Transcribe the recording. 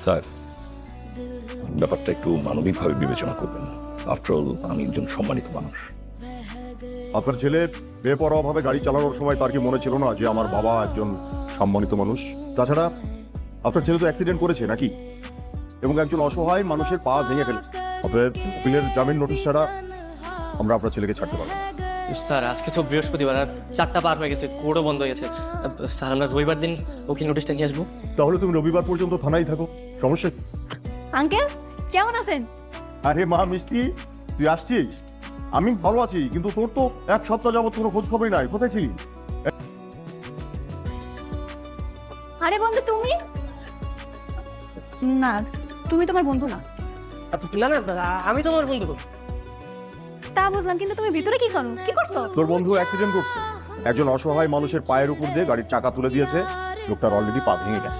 Sir, ব্যাপারটা একটু মানবিকভাবে বিবেচনা করবেন। আফটার অল আমি একজন সম্মানিত মানুষ। আপনার ছেলে বেপরোয়াভাবে গাড়ি চালানোর সময় তার কি মনে ছিল না যে আমার বাবা একজন সম্মানিত মানুষ? তাছাড়া আপনার ছেলে তো অ্যাক্সিডেন্ট করেছে নাকি, এবং একজন অসহায় মানুষের পা ভেঙে ফেলেছে। অতএব উকিলের জামিন নোটিশ ছাড়া আমরা আপনার ছেলেকে ছাড়তে পারবো না। স্যার আজকে তো বৃহস্পতিবার, আর 4টা পার হয়ে গেছে, কোর্টও বন্ধ হয়ে গেছে। স্যার আমরা রবিবার দিন উকিল নোটিশটা নিয়ে আসবো। তাহলে তুমি রবিবার পর্যন্ত থানায় থাকো, সমস্যা কি? আঙ্কেল কেমন আছেন? আরে মা মিষ্টি, তুই আসছিস? আমি ভালো আছি, কিন্তু তোর তো 1 সপ্তাহ যাবত কোনো খোঁজ খবরই নাই। কোথায় ছিলি? আরে বন্ধু তুমি? না, তুমি তোমার বন্ধু না। না না, আমি তোমার বন্ধু। তা বুঝলাম, কিন্তু তুমি ভিতরে কি করো, কি করছো? তোর বন্ধু অ্যাক্সিডেন্ট করছে, একজন অসহায় মানুষের পায়ের উপর দিয়ে গাড়ির চাকা তুলে দিয়েছে, লোকটার অলরেডি পা ভেঙে গেছে।